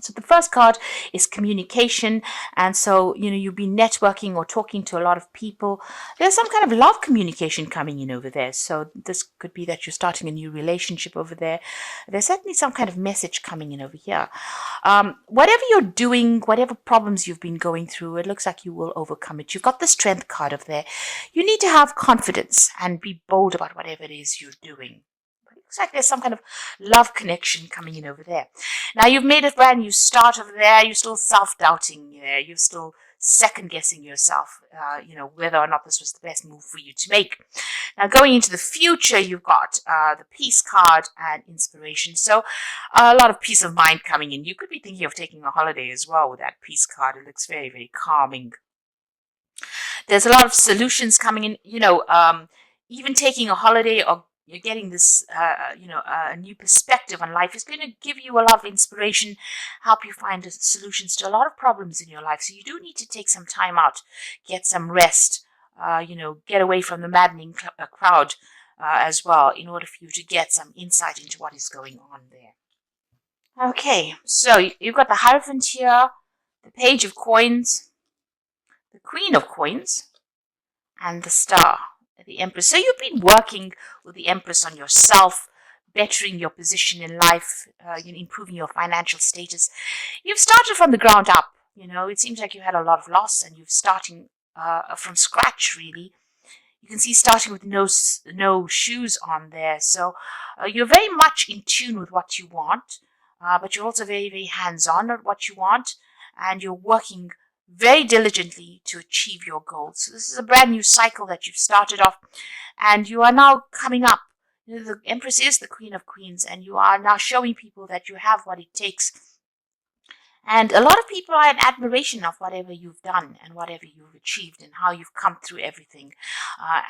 So the first card is communication. And so, you've been networking or talking to a lot of people. There's some kind of love communication coming in over there. So this could be that you're starting a new relationship over there. There's certainly some kind of message coming in over here. Whatever you're doing, whatever problems you've been going through, it looks like you will overcome it. You've got the strength card over there. You need to have confidence and be bold about whatever it is you're doing. Looks like there's some kind of love connection coming in over there. Now you've made a brand new start over there. You're still self-doubting there. You're still second-guessing yourself, whether or not this was the best move for you to make. Now going into the future, you've got the peace card and inspiration. So a lot of peace of mind coming in. You could be thinking of taking a holiday as well with that peace card. It looks very, very calming. There's a lot of solutions coming in. Even taking a holiday, or you're getting this, a new perspective on life is going to give you a lot of inspiration, help you find solutions to a lot of problems in your life. So you do need to take some time out, get some rest, get away from the maddening crowd as well, in order for you to get some insight into what is going on there. Okay, so you've got the Hierophant here, the Page of Coins, the Queen of Coins, and the Star, the Empress. So you've been working with the Empress on yourself, bettering your position in life, improving your financial status. You've started from the ground up. It seems like you had a lot of loss, and you're starting from scratch, really. You can see starting with no shoes on there. So you're very much in tune with what you want, but you're also very, very hands-on at what you want, and you're working very diligently to achieve your goals. So this is a brand new cycle that you've started off, and you are now coming up. The Empress is the Queen of Queens, and you are now showing people that you have what it takes. And a lot of people are in admiration of whatever you've done and whatever you've achieved and how you've come through everything.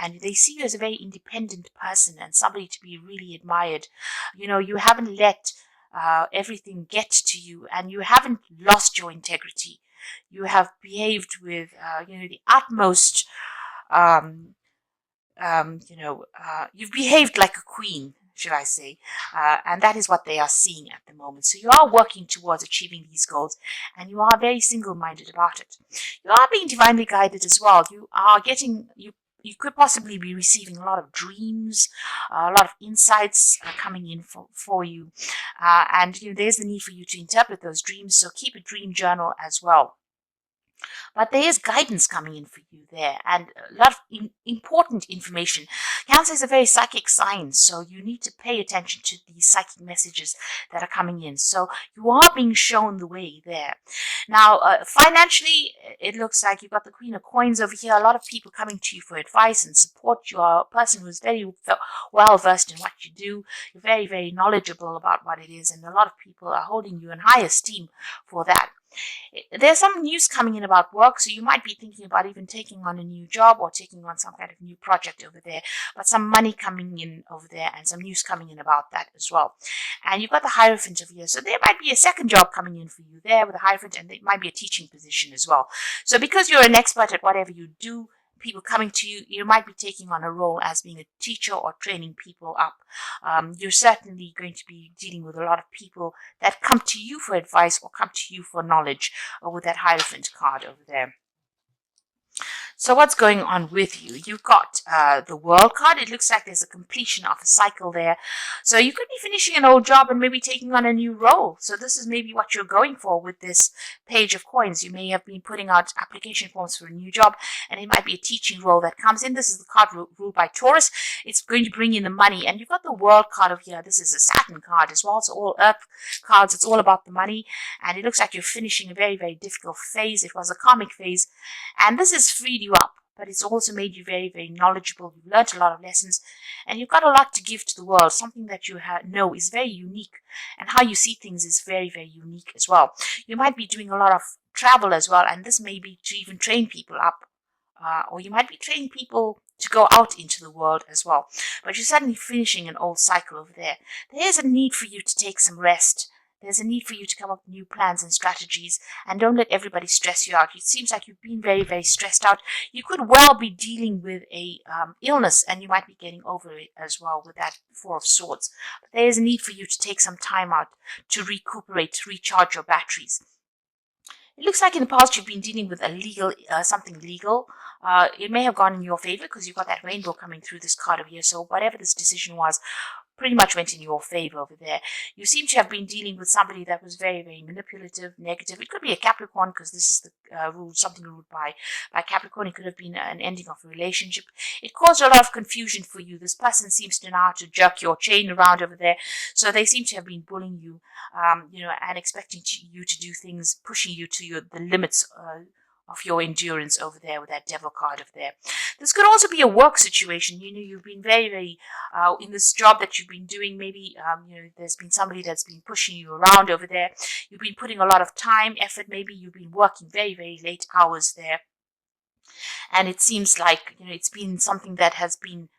And they see you as a very independent person and somebody to be really admired. You haven't let everything get to you, and you haven't lost your integrity. You have behaved with, the utmost, you've behaved like a queen, should I say, and that is what they are seeing at the moment. So you are working towards achieving these goals, and you are very single-minded about it. You are being divinely guided as well. You are getting, you could possibly be receiving a lot of dreams, a lot of insights coming in for you. And there's the need for you to interpret those dreams, so keep a dream journal as well. But there is guidance coming in for you there, and a lot of important information. Cancer is a very psychic sign, so you need to pay attention to these psychic messages that are coming in. So you are being shown the way there. Now, financially, it looks like you've got the Queen of Coins over here. A lot of people coming to you for advice and support. You are a person who's very well versed in what you do. You're very, very knowledgeable about what it is, and a lot of people are holding you in high esteem for that. There's some news coming in about work, so you might be thinking about even taking on a new job or taking on some kind of new project over there, but some money coming in over there and some news coming in about that as well. And you've got the Hierophant over here, so there might be a second job coming in for you there with the Hierophant, and it might be a teaching position as well. So because you're an expert at whatever you do, people coming to you, you might be taking on a role as being a teacher or training people up. You're certainly going to be dealing with a lot of people that come to you for advice or come to you for knowledge, with that Hierophant card over there. So what's going on with you? You've got the World card. It looks like there's a completion of a cycle there. So you could be finishing an old job and maybe taking on a new role. So this is maybe what you're going for with this Page of Coins. You may have been putting out application forms for a new job, and it might be a teaching role that comes in. This is the card ruled by Taurus. It's going to bring in the money. And you've got the World card over here. This is a Saturn card as well. So all Earth cards, it's all about the money. And it looks like you're finishing a very, very difficult phase. It was a karmic phase. And this has freed you up, but it's also made you very, very knowledgeable. You've learned a lot of lessons, and you've got a lot to give to the world. Something that you know is very unique, and how you see things is very, very unique as well. You might be doing a lot of travel as well, and this may be to even train people up, or you might be training people to go out into the world as well. But you're suddenly finishing an old cycle over there. There is a need for you to take some rest. There's a need for you to come up with new plans and strategies, and don't let everybody stress you out. It seems like you've been very, very stressed out. You could well be dealing with a illness, and you might be getting over it as well with that Four of Swords. But there is a need for you to take some time out to recuperate, to recharge your batteries. It looks like in the past you've been dealing with a legal, something legal. It may have gone in your favor because you've got that rainbow coming through this card over here. So whatever this decision was, pretty much went in your favor over there. You seem to have been dealing with somebody that was very, very manipulative, negative. It could be a Capricorn because this is the rule, something ruled by Capricorn. It could have been an ending of a relationship. It caused a lot of confusion for you. This person seems to know how to jerk your chain around over there. So they seem to have been bullying you, and expecting you to do things, pushing you to the limits of your endurance over there with that devil card over there. This could also be a work situation. You've been very, very, in this job that you've been doing, maybe, there's been somebody that's been pushing you around over there. You've been putting a lot of time, effort, maybe you've been working very, very late hours there. And it seems like, it's been something that has been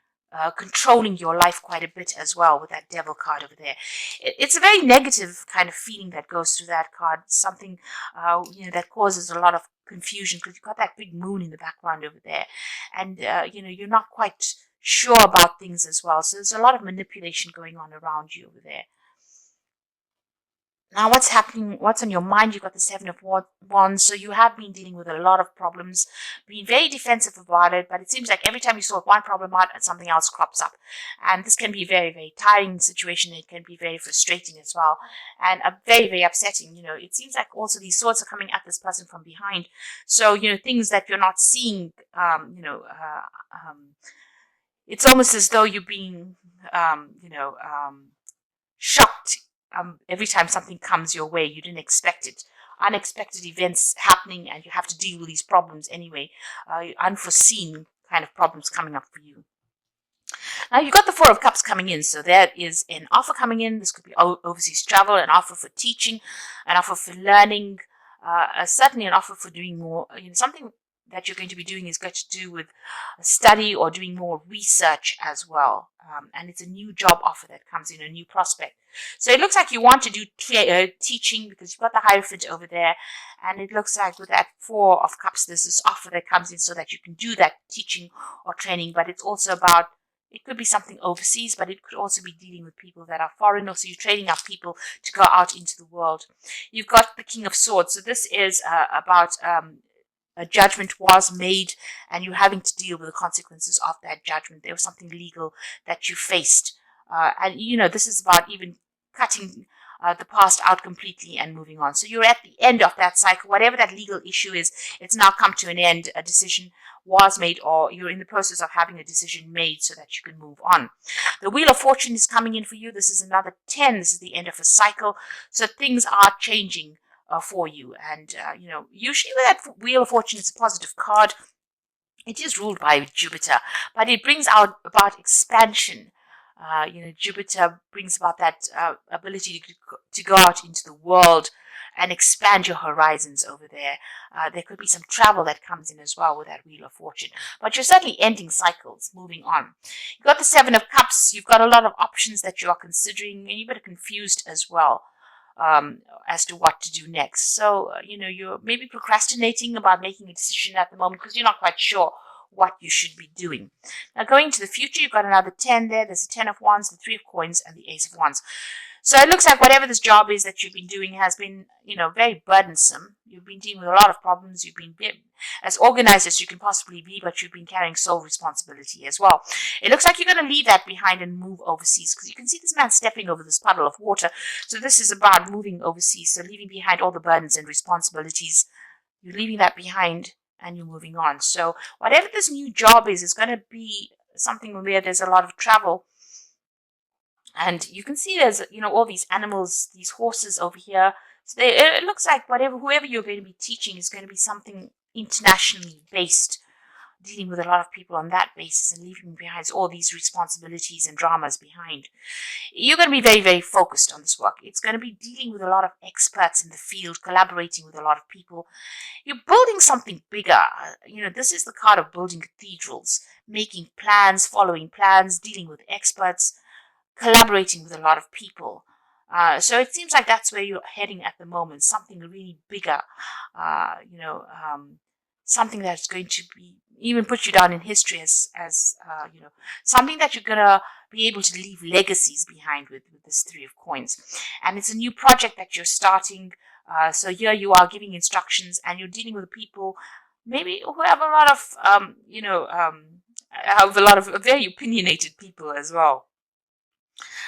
controlling your life quite a bit as well with that devil card over there. It's a very negative kind of feeling that goes through that card, something that causes a lot of confusion because you've got that big moon in the background over there, and you're not quite sure about things as well. So there's a lot of manipulation going on around you over there. Now, what's happening? What's on your mind? You've got the Seven of Wands, so you have been dealing with a lot of problems, being very defensive about it, but it seems like every time you sort one problem out, something else crops up. And this can be a very, very tiring situation. It can be very frustrating as well, and very, very upsetting. It seems like also these swords are coming at this person from behind. So, things that you're not seeing, it's almost as though you're being, shocked every time something comes your way. You didn't expect it. Unexpected events happening, and you have to deal with these problems anyway. Unforeseen kind of problems coming up for you. Now, you've got the Four of Cups coming in, so there is an offer coming in. This could be overseas travel, an offer for teaching, an offer for learning, certainly an offer for doing more, something that you're going to be doing is going to do with study or doing more research as well. And it's a new job offer that comes in, a new prospect. So it looks like you want to do teaching because you've got the Hierophant over there. And it looks like with that Four of Cups, there's this offer that comes in so that you can do that teaching or training. But it's also about, it could be something overseas, but it could also be dealing with people that are foreign. So you're training up people to go out into the world. You've got the King of Swords. So this is about a judgment was made, and you're having to deal with the consequences of that judgment. There was something legal that you faced. And this is about even cutting the past out completely and moving on. So you're at the end of that cycle. Whatever that legal issue is, it's now come to an end. A decision was made, or you're in the process of having a decision made so that you can move on. The Wheel of Fortune is coming in for you. This is another 10. This is the end of a cycle. So things are changing for you. And, usually with that Wheel of Fortune, it's a positive card. It is ruled by Jupiter, but it brings out about expansion. Jupiter brings about that ability to go out into the world and expand your horizons over there. There could be some travel that comes in as well with that Wheel of Fortune. But you're certainly ending cycles, moving on. You've got the Seven of Cups. You've got a lot of options that you are considering, and you're a bit confused as well as to what to do next. So, you're maybe procrastinating about making a decision at the moment because you're not quite sure what you should be doing. Now, going to the future, you've got another 10 there. There's the 10 of Wands, the 3 of Coins, and the Ace of Wands. So it looks like whatever this job is that you've been doing has been, very burdensome. You've been dealing with a lot of problems. You've been as organized as you can possibly be, but you've been carrying sole responsibility as well. It looks like you're going to leave that behind and move overseas because you can see this man stepping over this puddle of water. So this is about moving overseas. So leaving behind all the burdens and responsibilities. You're leaving that behind and you're moving on. So whatever this new job is going to be something where there's a lot of travel. And you can see there's, all these animals, these horses over here. So it looks like whoever you're going to be teaching is going to be something internationally based, dealing with a lot of people on that basis and leaving behind all these responsibilities and dramas behind. You're going to be very, very focused on this work. It's going to be dealing with a lot of experts in the field, collaborating with a lot of people. You're building something bigger. This is the card of building cathedrals, making plans, following plans, dealing with experts, collaborating with a lot of people. So it seems like that's where you're heading at the moment, something really bigger, uh, you know, um, something that's going to be even put you down in history as something that you're gonna be able to leave legacies behind with this Three of Coins. And it's a new project that you're starting. So here you are giving instructions, and you're dealing with people maybe who have a lot of have a lot of very opinionated people as well.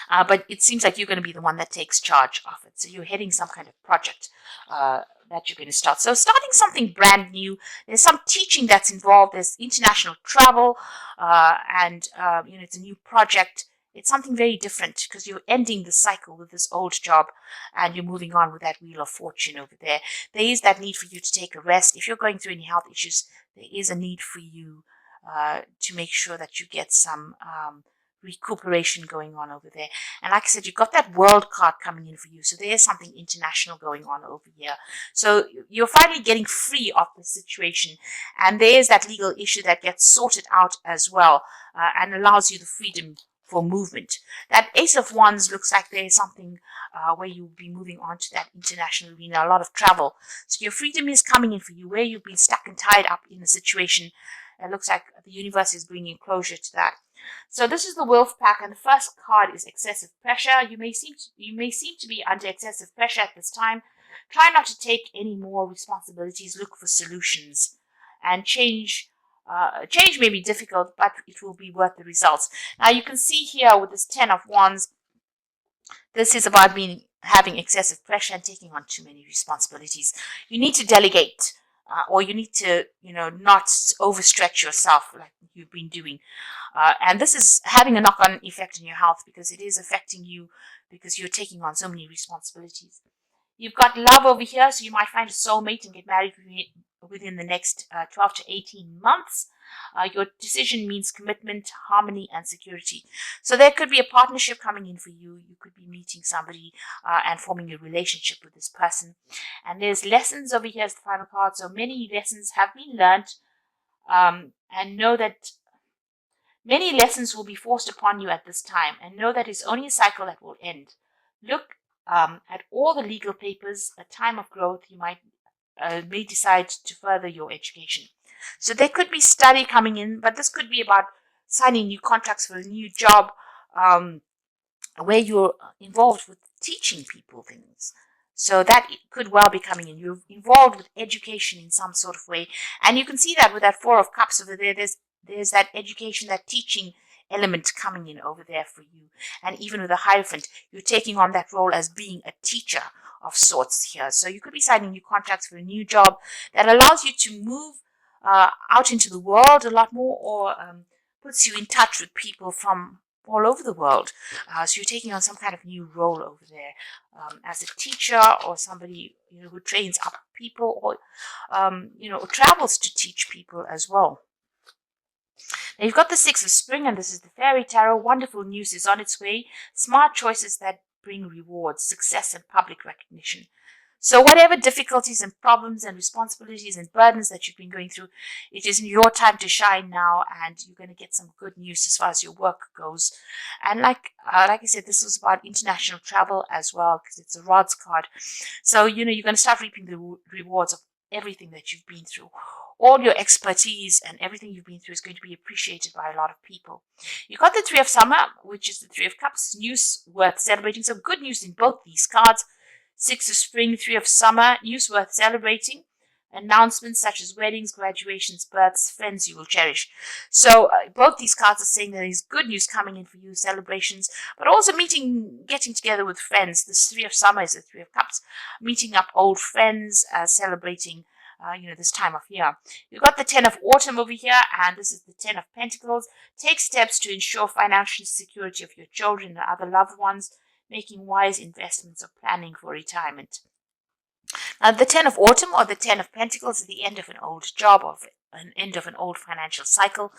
But it seems like you're going to be the one that takes charge of it. So you're heading some kind of project that you're going to start. So starting something brand new. There's some teaching that's involved. There's international travel, and it's a new project. It's something very different because you're ending the cycle with this old job and you're moving on with that wheel of fortune over there. There is that need for you to take a rest. If you're going through any health issues, there is a need for you to make sure that you get some recuperation going on over there. And like I said, you've got that world card coming in for you. So there's something international going on over here. So you're finally getting free of the situation. And there's that legal issue that gets sorted out as well and allows you the freedom for movement. That Ace of Wands looks like there's something where you'll be moving on to that international arena, a lot of travel. So your freedom is coming in for you, where you've been stuck and tied up in a situation. It looks like the universe is bringing closure to that. So this is the Wolf pack, and the first card is excessive pressure. You may seem to be under excessive pressure at this time. Try not to take any more responsibilities. Look for solutions, and change. Change may be difficult, but it will be worth the results. Now you can see here with this Ten of Wands, this is about having excessive pressure and taking on too many responsibilities. You need to delegate, or you need to, not overstretch yourself like you've been doing. And this is having a knock-on effect on your health because it is affecting you because you're taking on so many responsibilities. You've got love over here, so you might find a soulmate and get married within the next 12 to 18 months. Your decision means commitment, harmony, and security. So there could be a partnership coming in for you. You could be meeting somebody and forming a relationship with this person. And there's lessons over here as the final card. So many lessons have been learned, and know that many lessons will be forced upon you at this time, and know that it's only a cycle that will end. Look at all the legal papers. A time of growth, you may decide to further your education. So there could be study coming in, but this could be about signing new contracts for a new job where you're involved with teaching people things. So that could well be coming in. You're involved with education in some sort of way. And you can see that with that Four of Cups over there. There's that education, that teaching element coming in over there for you. And even with the Hierophant, you're taking on that role as being a teacher of sorts here. So you could be signing new contracts for a new job that allows you to move out into the world a lot more, or puts you in touch with people from all over the world. So you're taking on some kind of new role over there as a teacher, or somebody who trains up people, or travels to teach people as well. Now you've got the Six of Spring, and this is the Fairy Tarot. Wonderful news is on its way. Smart choices that bring rewards, success, and public recognition. So whatever difficulties and problems and responsibilities and burdens that you've been going through, it is your time to shine now, and you're going to get some good news as far as your work goes. And like I said, this was about international travel as well, because it's a Rods card. So, you're going to start reaping the rewards of everything that you've been through. All your expertise and everything you've been through is going to be appreciated by a lot of people. You got the Three of Summer, which is the Three of Cups, news worth celebrating. So good news in both these cards. Six of Spring, Three of Summer, news worth celebrating. Announcements such as weddings, graduations, births, friends you will cherish. So both these cards are saying there is good news coming in for you, celebrations, but also getting together with friends. This Three of Summer is the Three of Cups, meeting up old friends, celebrating this time of year. You've got the Ten of Autumn over here, and this is the Ten of Pentacles. Take steps to ensure financial security of your children and other loved ones, making wise investments or planning for retirement. Now, the Ten of Autumn, or the Ten of Pentacles, is the end of an old job, or an end of an old financial cycle.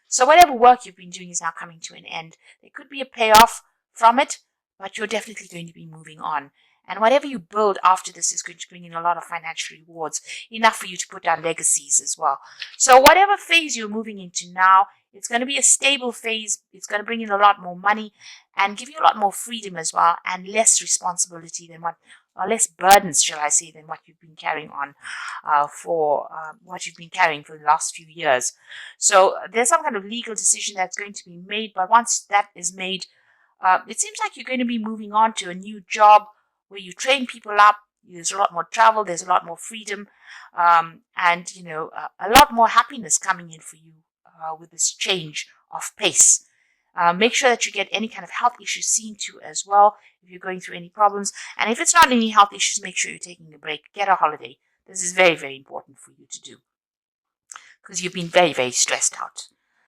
So whatever work you've been doing is now coming to an end. There could be a payoff from it, but you're definitely going to be moving on. And whatever you build after this is going to bring in a lot of financial rewards, enough for you to put down legacies as well. So whatever phase you're moving into now, it's going to be a stable phase. It's going to bring in a lot more money. and give you a lot more freedom as well, and less responsibility than or less burdens, shall I say, than what you've been carrying on for what you've been carrying for the last few years. So there's some kind of legal decision that's going to be made, but once that is made, it seems like you're going to be moving on to a new job where you train people up. There's a lot more travel, there's a lot more freedom, and a lot more happiness coming in for you with this change of pace. Make sure that you get any kind of health issues seen to as well if you're going through any problems. And if it's not any health issues, make sure you're taking a break. Get a holiday. This is very, very important for you to do because you've been very, very stressed out.